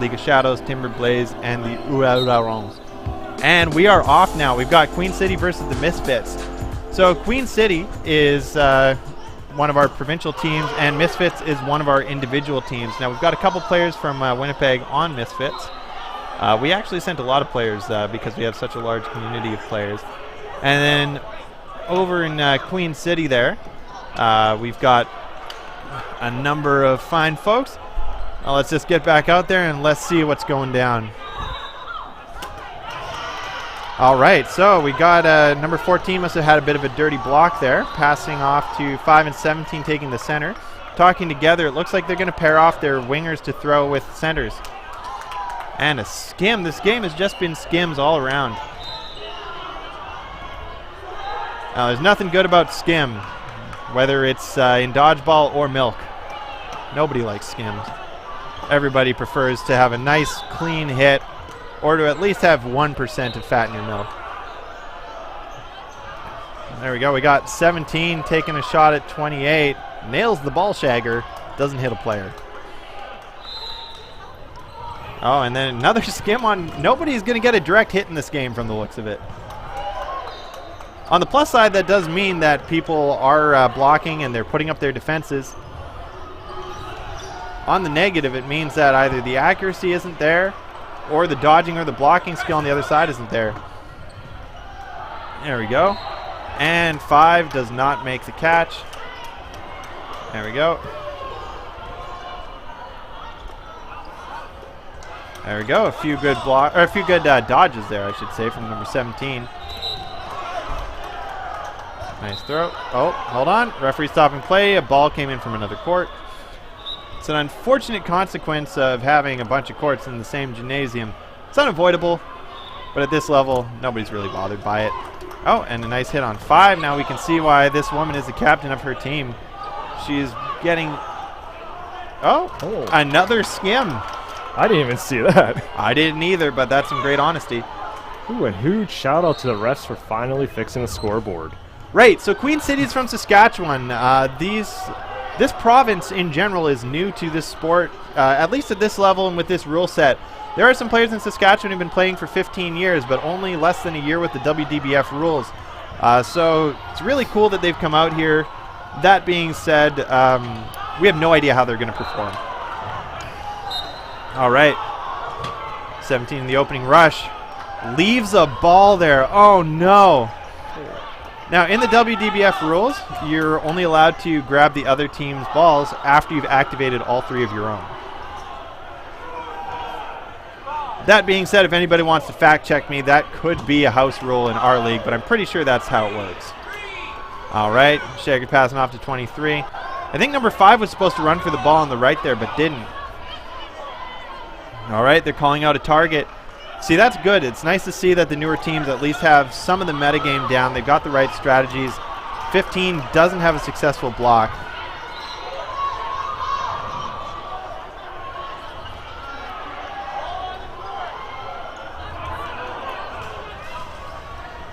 League of Shadows, Timber Blaze, and the Urarons. And we are off now. We've got Queen City versus the Misfits. So Queen City is one of our provincial teams, and Misfits is one of our individual teams. Now, we've got a couple players from Winnipeg on Misfits. We actually sent a lot of players because we have such a large community of players. And then over in Queen City there, we've got a number of fine folks. Let's just get back out there and let's see what's going down. All right, so we got number 14 must have had a bit of a dirty block there, passing off to 5 and 17, taking the center. Talking together, it looks like they're going to pair off their wingers to throw with centers. And a skim. This game has just been skims all around. Now, there's nothing good about skim, whether it's in dodgeball or milk. Nobody likes skims. Everybody prefers to have a nice, clean hit, or to at least have 1% of fat in your milk. There we go. We got 17 taking a shot at 28. Nails the ball shagger. Doesn't hit a player. Oh, and then another skim on. Nobody's going to get a direct hit in this game from the looks of it. On the plus side, that does mean that people are blocking and they're putting up their defenses. On the negative, it means that either the accuracy isn't there or the dodging or the blocking skill on the other side isn't there. There we go. And 5 does not make the catch. There we go. There we go. A few good dodges there, I should say, from number 17. Nice throw. Oh, hold on. Referee stopping play. A ball came in from another court. It's an unfortunate consequence of having a bunch of courts in the same gymnasium. It's unavoidable, but at this level, nobody's really bothered by it. Oh, and a nice hit on 5. Now we can see why this woman is the captain of her team. She's getting... Oh, another skim. I didn't even see that. I didn't either, but that's some great honesty. Ooh, and huge shout out to the refs for finally fixing the scoreboard. Right, so Queen City's from Saskatchewan. This province in general is new to this sport, at least at this level and with this rule set. There are some players in Saskatchewan who've been playing for 15 years, but only less than a year with the WDBF rules. So it's really cool that they've come out here. That being said, we have no idea how they're going to perform. All right. 17 in the opening rush. Leaves a ball there. Oh, no. Now, in the WDBF rules, you're only allowed to grab the other team's balls after you've activated all 3 of your own. That being said, if anybody wants to fact check me, that could be a house rule in our league, but I'm pretty sure that's how it works. All right, Shagger passing off to 23. I think number 5 was supposed to run for the ball on the right there, but didn't. All right, they're calling out a target. See, that's good. It's nice to see that the newer teams at least have some of the metagame down. They've got the right strategies. 15 doesn't have a successful block.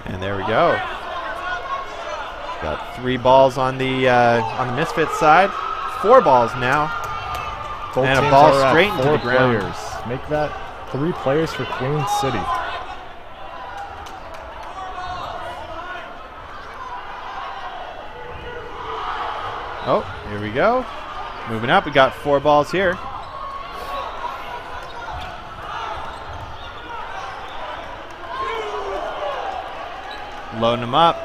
And there we go. Got 3 balls on the Misfits side. 4 balls now. Both and a teams ball are straight into the ground. Players. Make that 3 players for Queen City. Oh, here we go. Moving up, we got 4 balls here. Loading them up.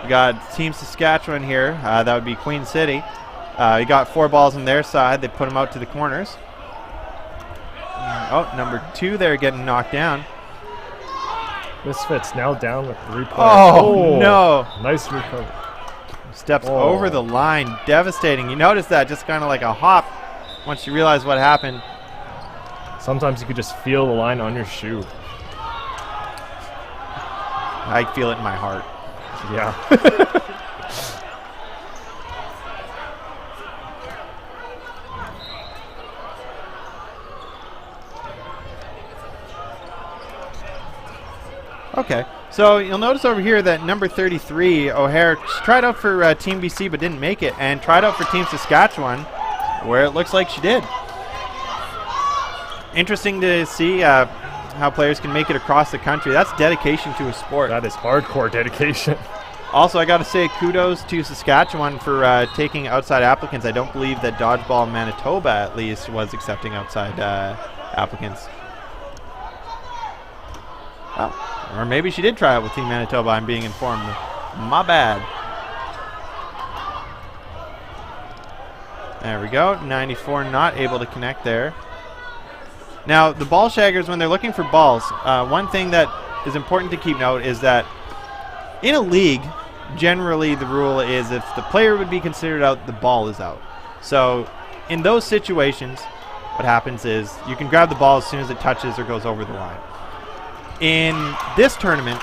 We got Team Saskatchewan here. That would be Queen City. We got 4 balls on their side. They put them out to the corners. Oh, number 2 there getting knocked down. Misfits now down with 3 players. Oh, no. Nice recovery. Steps over the line. Devastating. You notice that just kind of like a hop once you realize what happened. Sometimes you could just feel the line on your shoe. I feel it in my heart. Yeah. Okay, so you'll notice over here that number 33, O'Hare, tried out for Team BC but didn't make it, and tried out for Team Saskatchewan, where it looks like she did. interesting to see how players can make it across the country. That's dedication to a sport. That is hardcore dedication. Also, I got to say kudos to Saskatchewan for taking outside applicants. I don't believe that Dodgeball Manitoba, at least, was accepting outside applicants. Oh, or maybe she did try out with Team Manitoba, I'm being informed. My bad. There we go. 94 not able to connect there. Now, the ball shaggers, when they're looking for balls, one thing that is important to keep note is that in a league, generally the rule is if the player would be considered out, the ball is out. So in those situations, what happens is you can grab the ball as soon as it touches or goes over the line. In this tournament,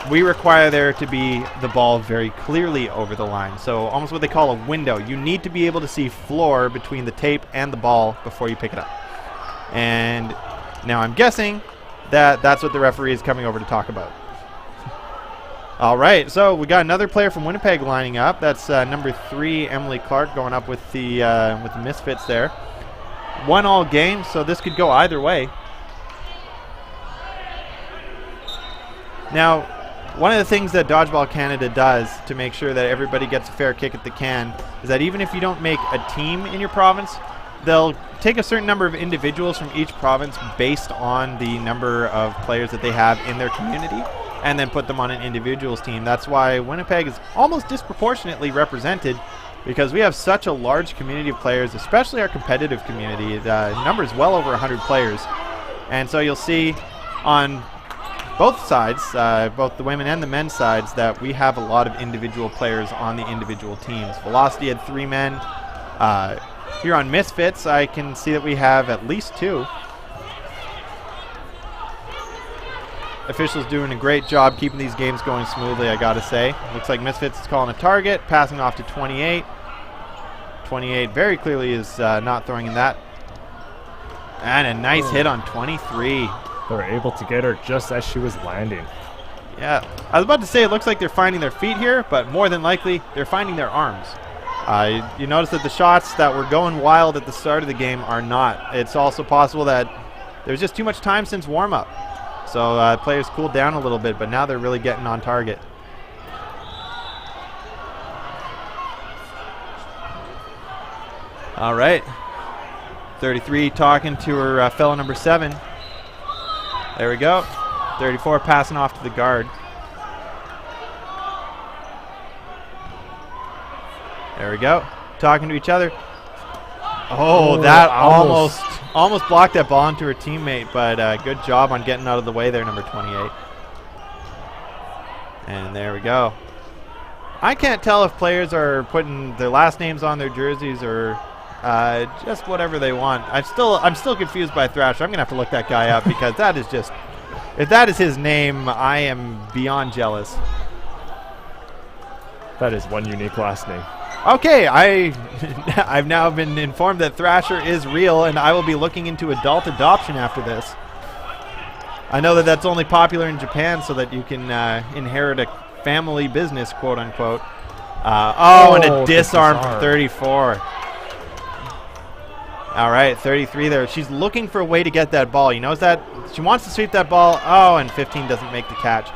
we require there to be the ball very clearly over the line. So almost what they call a window. You need to be able to see floor between the tape and the ball before you pick it up. And now I'm guessing that that's what the referee is coming over to talk about. All right, so we got another player from Winnipeg lining up. That's number 3, Emily Clark, going up with the Misfits there. 1-all game, so this could go either way. Now, one of the things that Dodgeball Canada does to make sure that everybody gets a fair kick at the can is that even if you don't make a team in your province, they'll take a certain number of individuals from each province based on the number of players that they have in their community, and then put them on an individuals team. That's why Winnipeg is almost disproportionately represented, because we have such a large community of players, especially our competitive community. The number is well over 100 players. And so you'll see on both sides, both the women and the men's sides, that we have a lot of individual players on the individual teams. Velocity had 3 men. Here on Misfits, I can see that we have at least 2. Officials doing a great job keeping these games going smoothly, I gotta say. Looks like Misfits is calling a target, passing off to 28. 28 very clearly is not throwing in that. And a nice hit on 23. They were able to get her just as she was landing. Yeah, I was about to say it looks like they're finding their feet here, but more than likely they're finding their arms. You notice that the shots that were going wild at the start of the game are not. It's also possible that there's just too much time since warm-up. So players cooled down a little bit, but now they're really getting on target. All right. 33 talking to her fellow number 7. There we go. 34 passing off to the guard. There we go. Talking to each other. Oh, that almost blocked that ball into her teammate, but good job on getting out of the way there, number 28. And there we go. I can't tell if players are putting their last names on their jerseys or just whatever they want. I'm still confused by Thrasher. I'm gonna have to look that guy up, because that is just, if that is his name, I am beyond jealous. That is one unique last name. Okay, I've now been informed that Thrasher is real, and I will be looking into adult adoption after this. I know that that's only popular in Japan, so that you can inherit a family business, quote unquote. And a disarm from 34. All right, 33 there. She's looking for a way to get that ball. You notice that? She wants to sweep that ball. Oh, and 15 doesn't make the catch.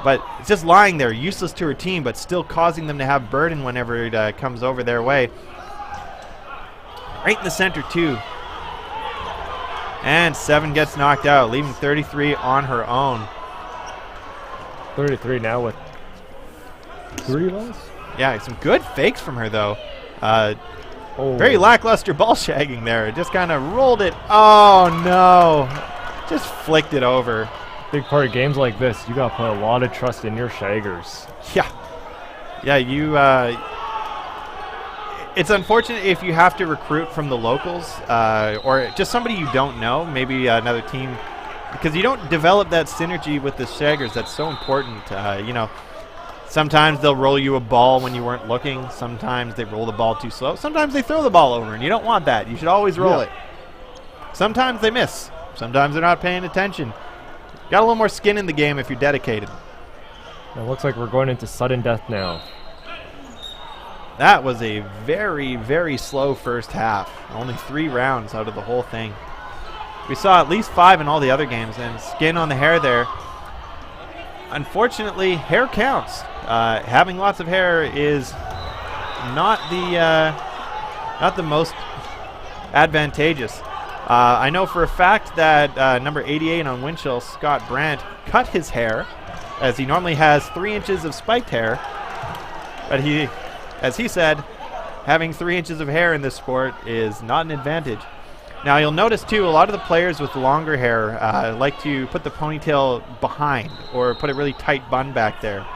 But it's just lying there, useless to her team, but still causing them to have burden whenever it comes over their way. Right in the center, too. And 7 gets knocked out, leaving 33 on her own. 33 now with 3 balls? Yeah, some good fakes from her, though. Very lackluster ball shagging there. It just kind of rolled it. Oh, no. Just flicked it over. Big part of games like this, you got to put a lot of trust in your shaggers. Yeah, you... it's unfortunate if you have to recruit from the locals or just somebody you don't know, maybe another team, because you don't develop that synergy with the shaggers. That's so important. You know, sometimes they'll roll you a ball when you weren't looking. Sometimes they roll the ball too slow. Sometimes they throw the ball over, and you don't want that. You should always roll it. Sometimes they miss. Sometimes they're not paying attention. Got a little more skin in the game if you're dedicated. It looks like we're going into sudden death now. That was a very, very slow first half. Only 3 rounds out of the whole thing. We saw at least 5 in all the other games, and skin on the hair there. Unfortunately, hair counts. Having lots of hair is not the most advantageous. I know for a fact that number 88 on Winchell, Scott Brandt, cut his hair, as he normally has 3 inches of spiked hair. But as he said, having 3 inches of hair in this sport is not an advantage. Now you'll notice too, a lot of the players with longer hair like to put the ponytail behind or put a really tight bun back there.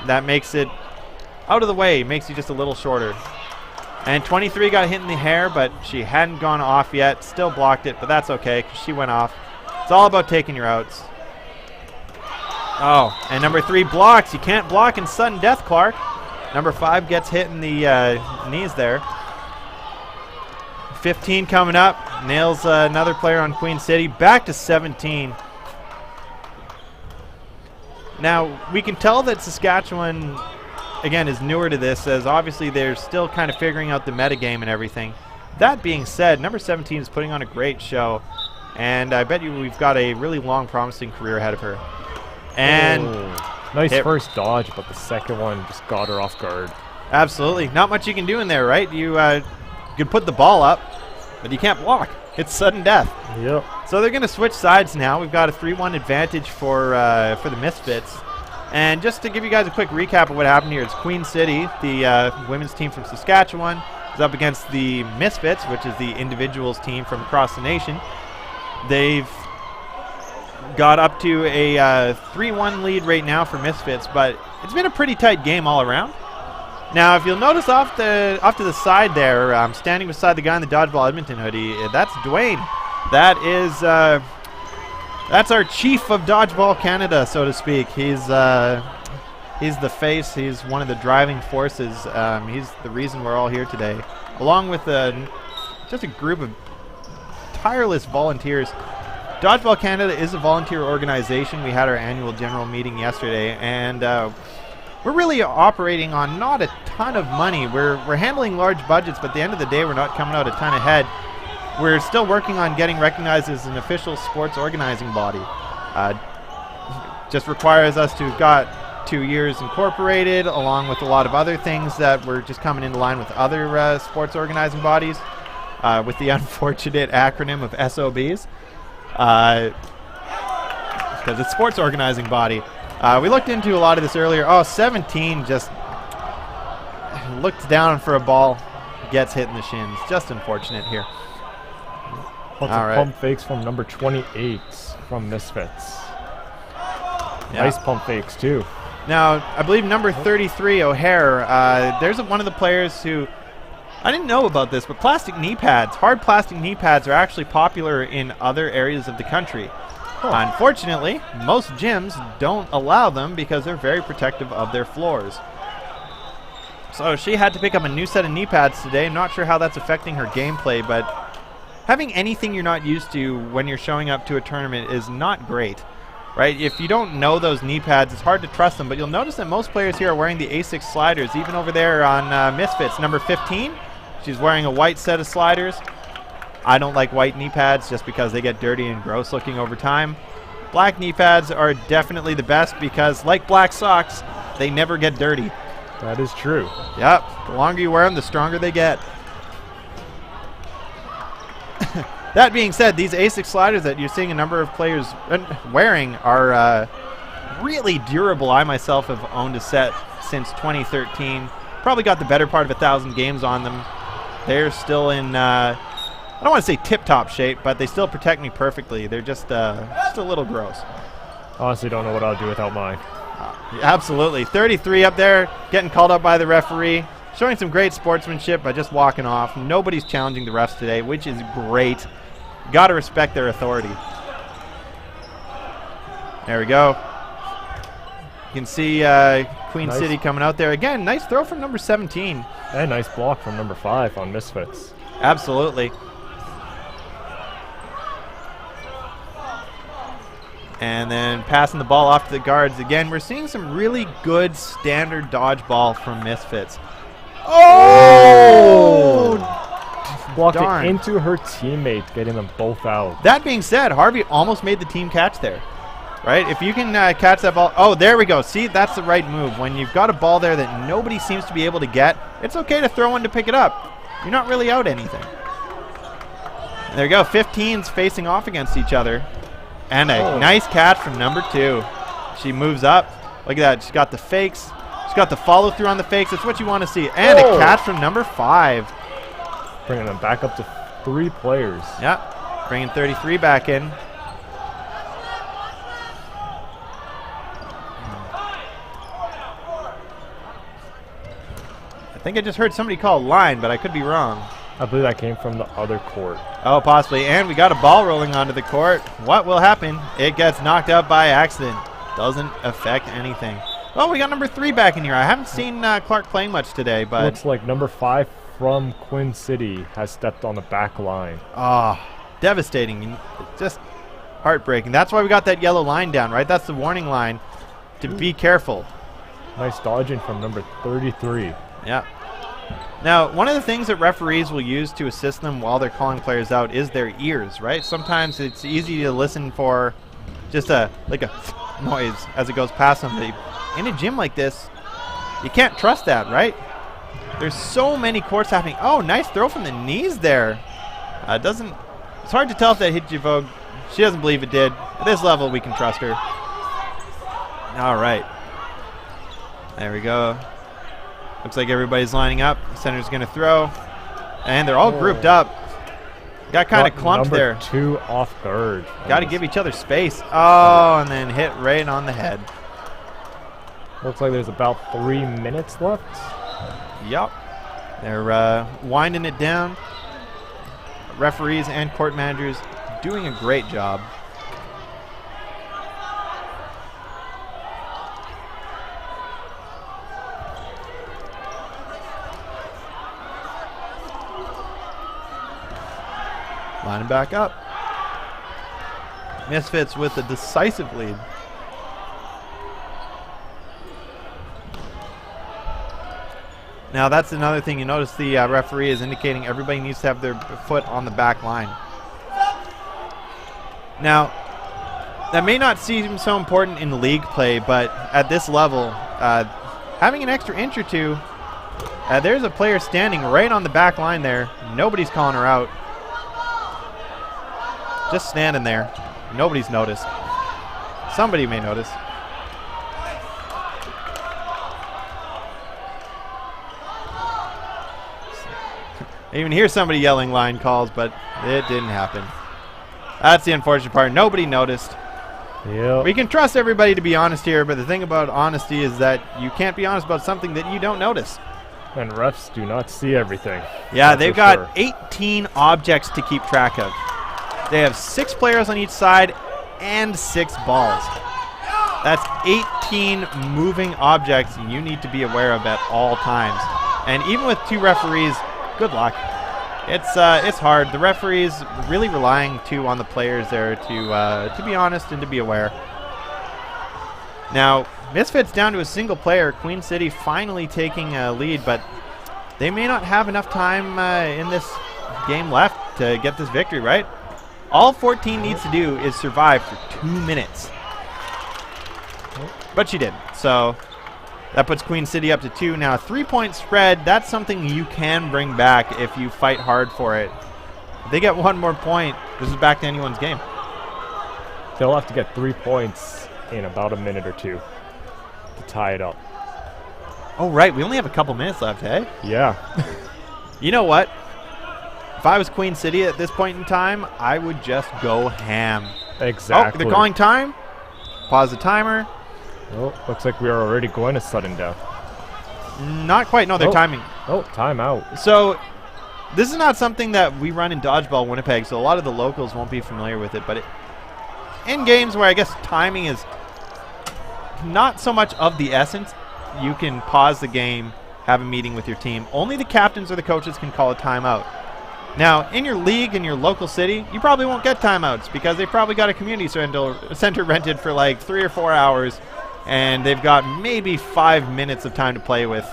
That makes it out of the way, makes you just a little shorter. And 23 got hit in the hair, but she hadn't gone off yet. Still blocked it, but that's okay because she went off. It's all about taking your outs. Oh, and number 3 blocks. You can't block in sudden death, Clark. Number 5 gets hit in the knees there. 15 coming up. Nails another player on Queen City. Back to 17. Now, we can tell that Saskatchewan, again, is newer to this, as obviously they're still kind of figuring out the metagame and everything. That being said, number 17 is putting on a great show, and I bet you we've got a really long, promising career ahead of her. And nice first dodge, but the second one just got her off guard. Absolutely. Not much you can do in there, right? You can put the ball up, but you can't block. It's sudden death. Yep. So they're going to switch sides now. We've got a 3-1 advantage for the Misfits. And just to give you guys a quick recap of what happened here, it's Queen City, the women's team from Saskatchewan, is up against the Misfits, which is the individuals team from across the nation. They've got up to a 3-1 lead right now for Misfits, but it's been a pretty tight game all around. Now, if you'll notice off to the side there, standing beside the guy in the Dodgeball Edmonton hoodie, that's Dwayne. That is that's our chief of Dodgeball Canada, so to speak. He's the face. He's one of the driving forces. He's the reason we're all here today, along with just a group of tireless volunteers. Dodgeball Canada is a volunteer organization. We had our annual general meeting yesterday, and we're really operating on not a ton of money. We're handling large budgets, but at the end of the day, we're not coming out a ton ahead. We're still working on getting recognized as an official sports organizing body. Just requires us to have got 2 years incorporated, along with a lot of other things that we're just coming into line with other sports organizing bodies, with the unfortunate acronym of SOBs. Because it's sports organizing body. We looked into a lot of this earlier. 17 just looked down for a ball, gets hit in the shins. Just unfortunate here. Lots of pump fakes from number 28 from Misfits. Yeah. Nice pump fakes too. Now, I believe number 33, O'Hare, there's one of the players who, I didn't know about this, but plastic knee pads, hard plastic knee pads are actually popular in other areas of the country. Unfortunately, most gyms don't allow them because they're very protective of their floors. So she had to pick up a new set of knee pads today. I'm not sure how that's affecting her gameplay, but having anything you're not used to when you're showing up to a tournament is not great, right? If you don't know those knee pads, it's hard to trust them, but you'll notice that most players here are wearing the A6 sliders, even over there on Misfits. Number 15, she's wearing a white set of sliders. I don't like white knee pads just because they get dirty and gross looking over time. Black knee pads are definitely the best because, like black socks, they never get dirty. That is true. Yep. The longer you wear them, the stronger they get. That being said, these A6 sliders that you're seeing a number of players wearing are really durable. I myself have owned a set since 2013. Probably got the better part of 1,000 games on them. They're still in, I don't want to say tip-top shape, but they still protect me perfectly. They're just a little gross. Honestly, don't know what I'll do without mine. Absolutely. 33 up there, getting called up by the referee. Showing some great sportsmanship by just walking off. Nobody's challenging the refs today, which is great. Got to respect their authority. There we go. You can see Queen City coming out there. Again, nice throw from number 17. And nice block from number 5 on Misfits. Absolutely. And then passing the ball off to the guards. Again, we're seeing some really good standard dodgeball from Misfits. Oh! blocked darn. it into her teammate, getting them both out. That being said, Harvey almost made the team catch there. Right? If you can catch that ball. Oh, there we go. See, that's the right move. When you've got a ball there that nobody seems to be able to get, it's okay to throw one to pick it up. You're not really out anything. There you go. 15s facing off against each other. And a nice catch from number 2. She moves up. Look at that. She's got the fakes. She's got the follow through on the fakes. That's what you want to see. And a catch from number 5. Bringing them back up to 3 players. Yeah. Bringing 33 back in. I think I just heard somebody call a line, but I could be wrong. I believe that came from the other court. Oh, possibly. And we got a ball rolling onto the court. What will happen? It gets knocked out by accident. Doesn't affect anything. Oh, we got number 3 back in here. I haven't seen Clark playing much today, but looks like number 5 from Queen City has stepped on the back line. Oh, devastating. Just heartbreaking. That's why we got that yellow line down, right? That's the warning line to be careful. Nice dodging from number 33. Yeah. Now, one of the things that referees will use to assist them while they're calling players out is their ears, right? Sometimes it's easy to listen for just like a noise as it goes past somebody. In a gym like this, you can't trust that, right? There's so many courts happening. Oh, nice throw from the knees there. It's hard to tell if that hit Javogue. She doesn't believe it did. At this level, we can trust her. All right. There we go. Looks like everybody's lining up. Center's going to throw. And they're all grouped up. Got kind of clumped there. Number 2 off guard. Got to give each other space. Oh, and then hit right on the head. Looks like there's about 3 minutes left. Yep. They're winding it down. Referees and court managers doing a great job. Lining back up. Misfits with a decisive lead. Now that's another thing you notice, the referee is indicating everybody needs to have their foot on the back line. Now, that may not seem so important in league play, but at this level, having an extra inch or two, there's a player standing right on the back line there. Nobody's calling her out. Just standing there. Nobody's noticed. Somebody may notice. I even hear somebody yelling line calls, but it didn't happen. That's the unfortunate part. Nobody noticed. Yep. We can trust everybody to be honest here, but the thing about honesty is that you can't be honest about something that you don't notice. And refs do not see everything. Yeah, they've got 18 objects to keep track of. They have 6 players on each side and 6 balls. That's 18 moving objects you need to be aware of at all times. And even with 2 referees, good luck. It's hard. The referees really relying too on the players there to be honest and to be aware. Now, Misfits down to a single player. Queen City finally taking a lead, but they may not have enough time in this game left to get this victory, right? All 14 needs to do is survive for 2 minutes. But she didn't. So that puts Queen City up to 2. Now, a 3-point spread, that's something you can bring back if you fight hard for it. If they get 1 more point, this is back to anyone's game. They'll have to get 3 points in about a minute or 2 to tie it up. Oh, right. We only have a couple minutes left, hey? Yeah. You know what? If I was Queen City at this point in time, I would just go ham. Exactly. Oh, they're calling time. Pause the timer. Oh, looks like we are already going to sudden death. Not quite. No, they're timing. Oh, timeout. So this is not something that we run in Dodgeball Winnipeg, so a lot of the locals won't be familiar with it. But in games where I guess timing is not so much of the essence, you can pause the game, have a meeting with your team. Only the captains or the coaches can call a timeout. Now, in your league, in your local city, you probably won't get timeouts because they've probably got a community center rented for like 3 or 4 hours, and they've got maybe 5 minutes of time to play with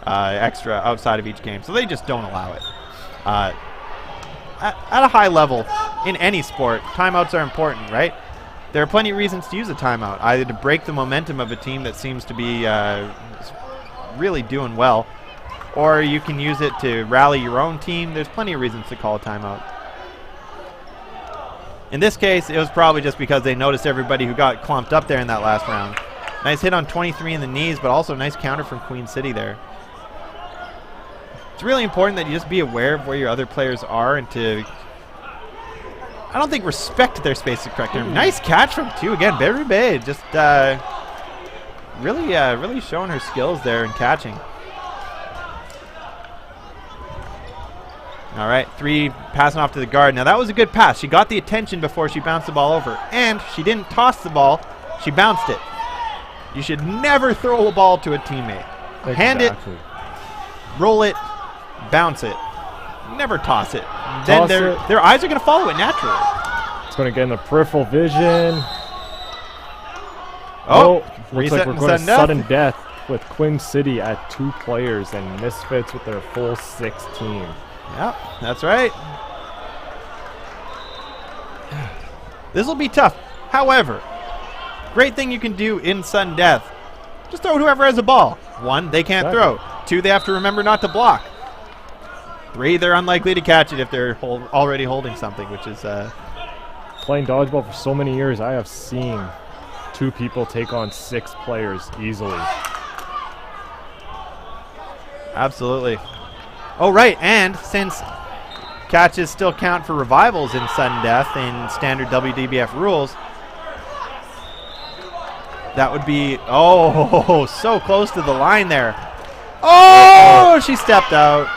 extra outside of each game. So they just don't allow it. at a high level in any sport, timeouts are important, right? There are plenty of reasons to use a timeout, either to break the momentum of a team that seems to be really doing well, or you can use it to rally your own team. There's plenty of reasons to call a timeout. In this case, it was probably just because they noticed everybody who got clumped up there in that last round. Nice hit on 23 in the knees, but also nice counter from Queen City there. It's really important that you just be aware of where your other players are and to, I don't think, respect their space to correct them. Nice catch from two again. Very bad. Just really showing her skills there in catching. All right, 3 passing off to the guard. Now that was a good pass. She got the attention before she bounced the ball over, and she didn't toss the ball. She bounced it. You should never throw a ball to a teammate. Exactly. Hand it, roll it, bounce it. Never toss it. Then their eyes are going to follow it naturally. It's going to get in the peripheral vision. Oh, looks like we're going to sudden death with Queen City at 2 players and Misfits with their full 16. Yep, that's right. This will be tough. However, great thing you can do in sudden death, just throw whoever has the ball. 1, they can't throw. 2, they have to remember not to block. 3, they're unlikely to catch it if they're already holding something, which is... Playing dodgeball for so many years, I have seen 2 people take on 6 players easily. Absolutely. Oh, right, and since catches still count for revivals in sudden death in standard WDBF rules, that would be, oh, so close to the line there. Oh, she stepped out.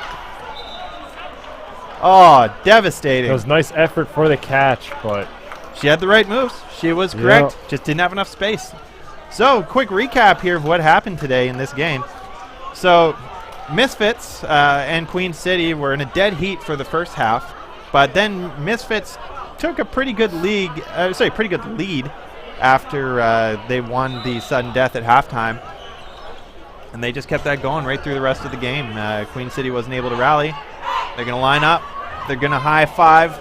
Oh, devastating. It was nice effort for the catch, but... She had the right moves. She was correct. Just didn't have enough space. So, quick recap here of what happened today in this game. So, Misfits and Queen City were in a dead heat for the first half, but then Misfits took a pretty good lead after they won the sudden death at halftime, and they just kept that going right through the rest of the game. Queen City wasn't able to rally. They're going to line up. They're going to high five.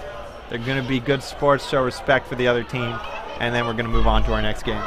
They're going to be good sports, show respect for the other team, and then we're going to move on to our next game.